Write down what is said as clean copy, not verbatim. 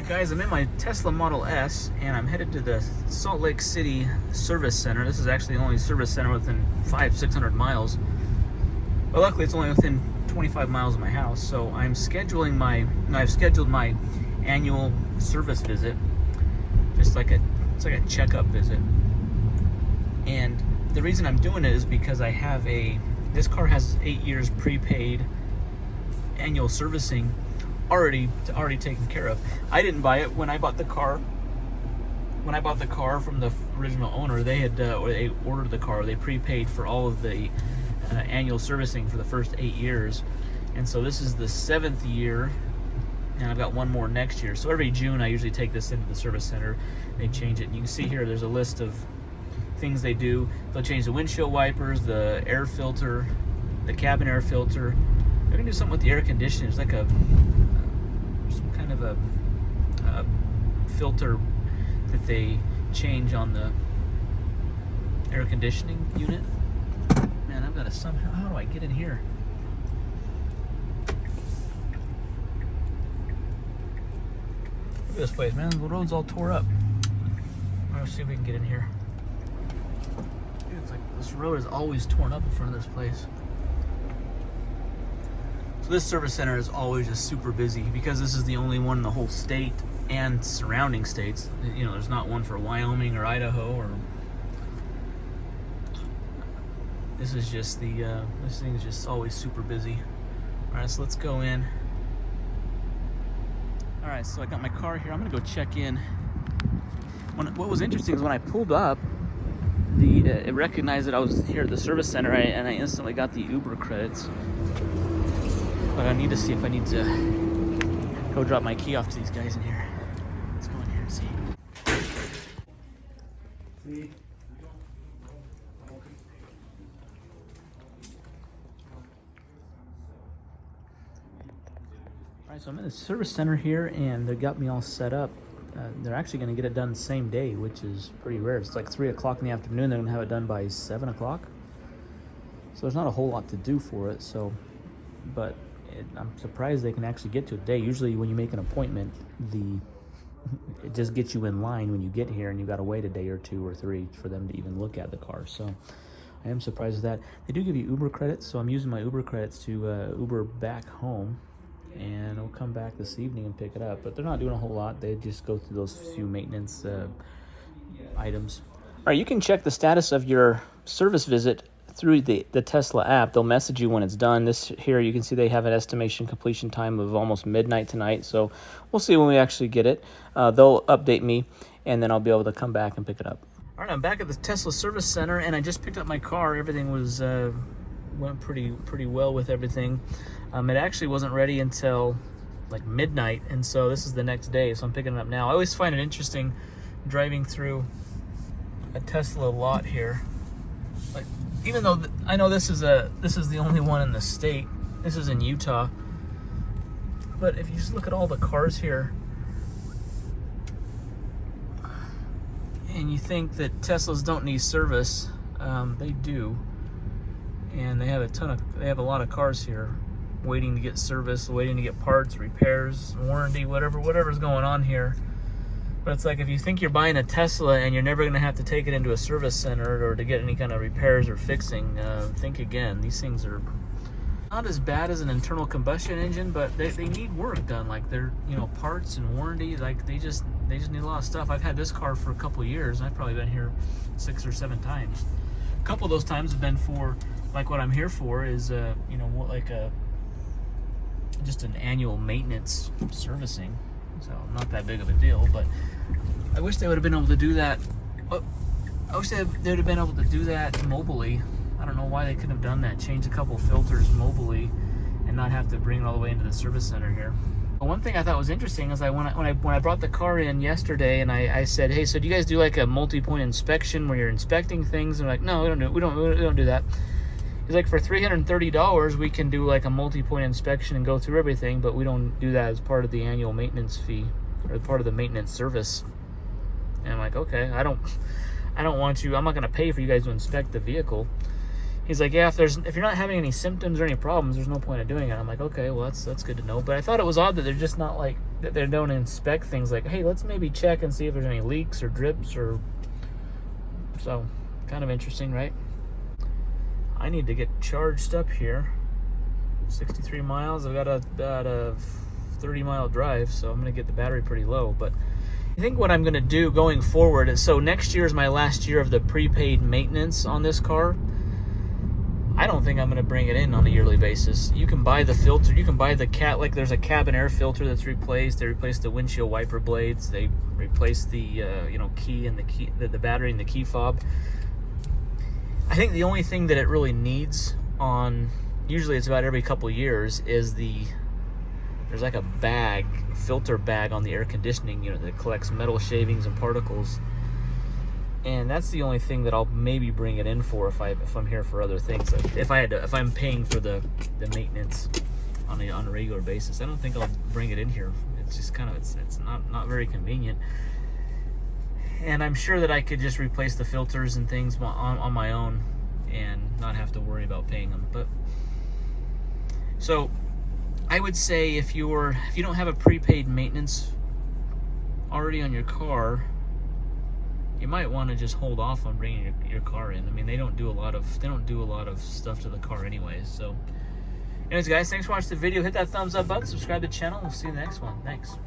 Guys, I'm in my Tesla Model S and I'm headed to the Salt Lake City service center. This is actually the only service center within 500-600 miles. But luckily it's only within 25 miles of my house. So I've scheduled my annual service visit. It's like a checkup visit. And the reason I'm doing it is because I have this car has 8 years prepaid annual servicing already taken care of. I didn't buy it when I bought the car. When I bought the car from the original owner, they had they ordered the car. They prepaid for all of the annual servicing for the first 8 years, and so this is the 7th year, and I've got one more next year. So every June, I usually take this into the service center. They change it, and you can see here there's a list of things they do. They'll change the windshield wipers, the air filter, the cabin air filter. They're gonna do something with the air conditioning. It's like some kind of a filter that they change on the air conditioning unit. Man, I've got to somehow, how do I get in here? Look at this place, man. The road's all tore up. Let's see if we can get in here. Dude, it's like this road is always torn up in front of this place. So this service center is always just super busy because this is the only one in the whole state and surrounding states. You know, there's not one for Wyoming or Idaho, or this is just this thing is just always super busy. All right, so let's go in. All right, so I got my car here. I'm gonna go check in. What was interesting is when I pulled up, it recognized that I was here at the service center, and I instantly got the Uber credits. But I need to see if I need to go drop my key off to these guys in here. Let's go in here and see. All right, so I'm in the service center here, and they got me all set up. They're actually going to get it done the same day, which is pretty rare. It's like 3 o'clock in the afternoon. They're going to have it done by 7 o'clock. So there's not a whole lot to do for it. But I'm surprised they can actually get to it today. Usually when you make an appointment, it just gets you in line when you get here, and you've got to wait a day or 2 or 3 for them to even look at the car. So I am surprised at that. They do give you Uber credits, so I'm using my Uber credits to Uber back home, and I'll come back this evening and pick it up. But they're not doing a whole lot. They just go through those few maintenance items. All right, you can check the status of your service visit through the Tesla app. They'll message you when it's done. This here, you can see they have an estimation completion time of almost midnight tonight, so we'll see when we actually get it. They'll update me, and then I'll be able to come back and pick it up. All right, I'm back at the Tesla service center, and I just picked up my car. Everything was went pretty well with everything. It actually wasn't ready until like midnight, and so this is the next day, so I'm picking it up now. I always find it interesting driving through a Tesla lot here. Like, even though I know this is the only one in the state. This is in Utah. But if you just look at all the cars here, and you think that Teslas don't need service, they do. And they have a lot of cars here waiting to get service, waiting to get parts, repairs, warranty, whatever's going on here. But it's like, if you think you're buying a Tesla and you're never going to have to take it into a service center or to get any kind of repairs or fixing, think again. These things are not as bad as an internal combustion engine, but they need work done. Like, they're, parts and warranty, like they just need a lot of stuff. I've had this car for a couple of years, and I've probably been here 6 or 7 times. A couple of those times have been for, like, what I'm here for is just an annual maintenance servicing. So not that big of a deal, but I wish they would have been able to do that. I wish they would have been able to do that mobily. I don't know why they couldn't have done that. Change a couple filters mobily and not have to bring it all the way into the service center here. But one thing I thought was interesting is when I brought the car in yesterday, and I said, hey, so do you guys do like a multi-point inspection where you're inspecting things? And they're like, no, we don't do that. He's like, for $330, we can do like a multi-point inspection and go through everything, but we don't do that as part of the annual maintenance fee or part of the maintenance service. And I'm like, okay, I don't want you. I'm not going to pay for you guys to inspect the vehicle. He's like, yeah, if you're not having any symptoms or any problems, there's no point of doing it. I'm like, okay, well that's good to know. But I thought it was odd that they're just not like that. They don't inspect things like, hey, let's maybe check and see if there's any leaks or drips or so. Kind of interesting, right? I need to get charged up here. 63 miles. I've got about a 30-mile drive, so I'm gonna get the battery pretty low. But I think what I'm gonna do going forward is, so next year is my last year of the prepaid maintenance on this car. I don't think I'm going to bring it in on a yearly basis. You can buy the filter. You can buy the like there's a cabin air filter that's replaced. They replaced the windshield wiper blades. They replaced the key and the battery and the key fob. I think the only thing that it really needs on, usually it's about every couple years, is there's like a filter bag on the air conditioning unit that collects metal shavings and particles. And that's the only thing that I'll maybe bring it in for if I'm here for other things. Like if I'm paying for the maintenance on a regular basis. I don't think I'll bring it in here. It's just kind of it's not very convenient. And I'm sure that I could just replace the filters and things on my own and not have to worry about paying them. But so I would say if you don't have a prepaid maintenance already on your car, you might want to just hold off on bringing your car in. I mean, they don't do a lot of stuff to the car anyway. So, anyways, guys, thanks for watching the video. Hit that thumbs up button, subscribe to the channel. We'll see you in the next one. Thanks.